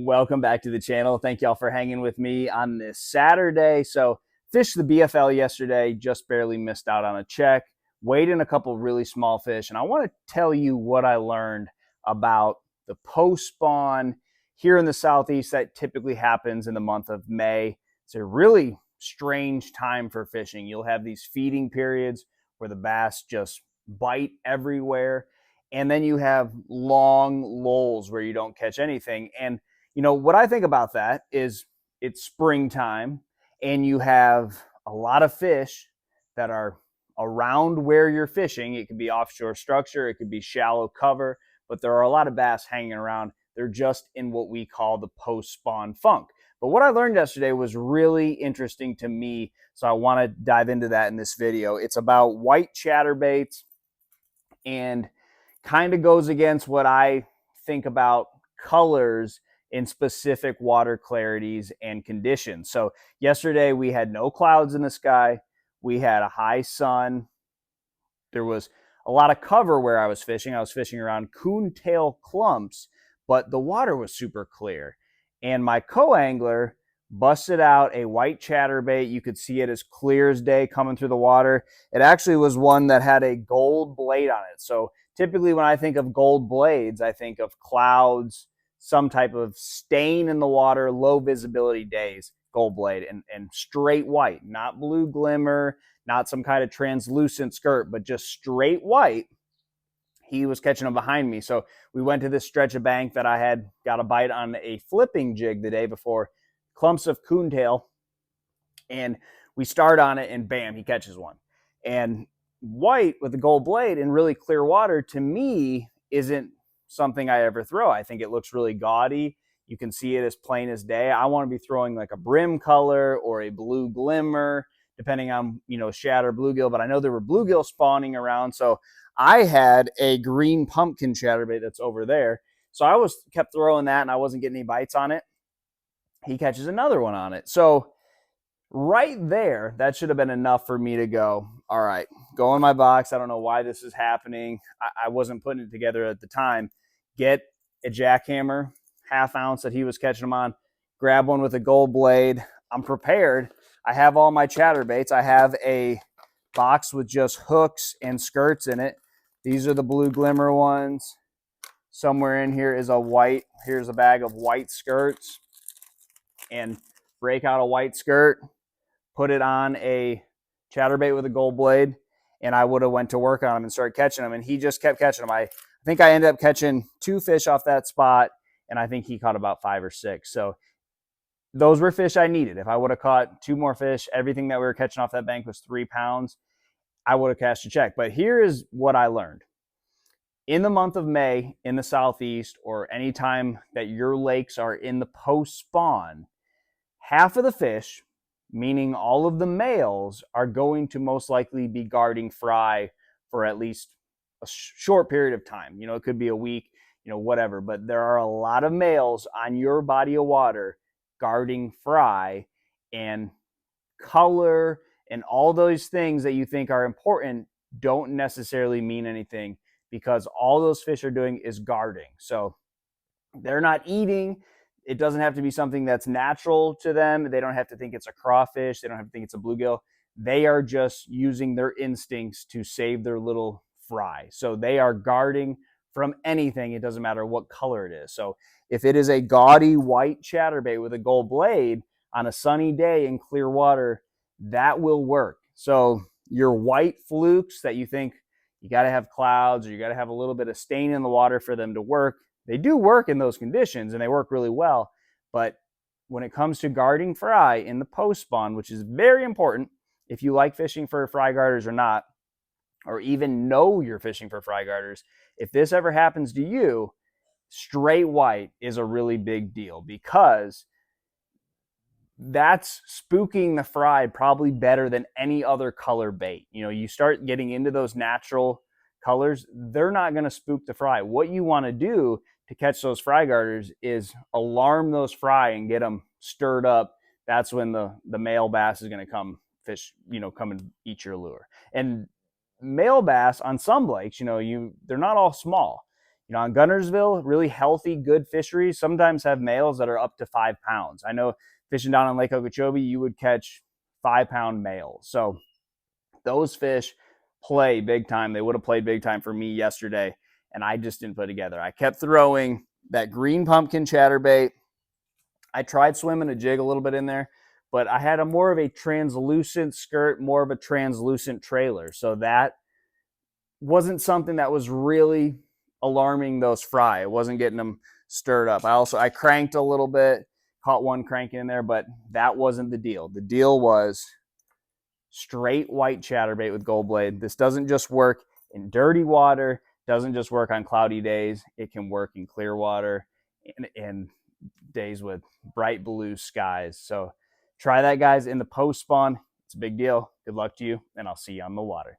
Welcome back to the channel. Thank y'all for hanging with me on this Saturday. So fished the BFL yesterday, just barely missed out on a check, weighed in a couple really small fish, and I want to tell you what I learned about the post spawn here in the Southeast that typically happens in the month of May. It's a really strange time for fishing. You'll have these feeding periods where the bass just bite everywhere, and then you have long lulls where you don't catch anything. And you know, what I think about that is it's springtime and you have a lot of fish that are around where you're fishing. It could be offshore structure, it could be shallow cover, but there are a lot of bass hanging around. They're just in what we call the post-spawn funk. But what I learned yesterday was really interesting to me, so I want to dive into that in this video. It's about white chatterbaits and kind of goes against what I think about colors in specific water clarities and conditions. So yesterday we had no clouds in the sky. We had a high sun. There was a lot of cover where I was fishing. I was fishing around coontail clumps, but the water was super clear. And my co-angler busted out a white chatterbait. You could see it as clear as day coming through the water. It actually was one that had a gold blade on it. So typically when I think of gold blades, I think of clouds, some type of stain in the water, low visibility days, gold blade, and straight white, not blue glimmer, not some kind of translucent skirt, but just straight white. He was catching them behind me. So we went to this stretch of bank that I had got a bite on a flipping jig the day before, clumps of coontail, and we start on it and bam, he catches one. And white with the gold blade in really clear water, to me, isn't something I ever throw. I think it looks really gaudy. You can see it as plain as day. I want to be throwing like a brim color or a blue glimmer, depending on, you know, shad or bluegill, but I know there were bluegill spawning around. So I had a green pumpkin chatterbait that's over there. So I kept throwing that and I wasn't getting any bites on it. He catches another one on it. So right there, that should have been enough for me to go, all right, go in my box. I don't know why this is happening. I wasn't putting it together at the time. Get a jackhammer, half ounce that he was catching them on, grab one with a gold blade. I'm prepared. I have all my chatterbaits. I have a box with just hooks and skirts in it. These are the blue glimmer ones. Somewhere in here is a white. Here's a bag of white skirts. And break out a white skirt, put it on a chatterbait with a gold blade, and I would have went to work on him and started catching them. And he just kept catching them. I think I ended up catching 2 fish off that spot, and I think he caught about 5 or 6. So those were fish I needed. If I would have caught 2 more fish, everything that we were catching off that bank was 3 pounds, I would have cashed a check. But here is what I learned. In the month of May in the Southeast, or any time that your lakes are in the post-spawn, half of the fish, meaning all of the males, are going to most likely be guarding fry for at least a short period of time. You know, it could be a week, you know, whatever. But there are a lot of males on your body of water guarding fry, and color and all those things that you think are important don't necessarily mean anything, because all those fish are doing is guarding. So they're not eating. It doesn't have to be something that's natural to them. They don't have to think it's a crawfish. They don't have to think it's a bluegill. They are just using their instincts to save their little fry. So they are guarding from anything. It doesn't matter what color it is. So if it is a gaudy white chatterbait with a gold blade on a sunny day in clear water, that will work. So your white flukes that you think you got to have clouds or you got to have a little bit of stain in the water for them to work, they do work in those conditions and they work really well. But when it comes to guarding fry in the post spawn, which is very important if you like fishing for fry garters or not, or even know you're fishing for fry garters, if this ever happens to you, straight white is a really big deal, because that's spooking the fry probably better than any other color bait. You know, you start getting into those natural colors, they're not going to spook the fry. What you want to do to catch those fry garters is alarm those fry and get them stirred up. That's when the male bass is going to come fish, you know, come and eat your lure. And male bass on some lakes, you know, they're not all small. On Gunnersville, really healthy, good fisheries sometimes have males that are up to 5 pounds. I know fishing down on Lake Okeechobee, you would catch 5 pound males. So those fish play big time. They would have played big time for me yesterday, and I just didn't put together. I kept throwing that green pumpkin chatterbait. I tried swimming a jig a little bit in there, but I had a more of a translucent skirt, more of a translucent trailer. So that wasn't something that was really alarming those fry. It wasn't getting them stirred up. I cranked a little bit, caught one crank in there, but that wasn't the deal. The deal was straight white chatterbait with gold blade. This doesn't just work in dirty water, doesn't just work on cloudy days. It can work in clear water and days with bright blue skies. So try that, guys, in the post spawn. It's a big deal. Good luck to you, and I'll see you on the water.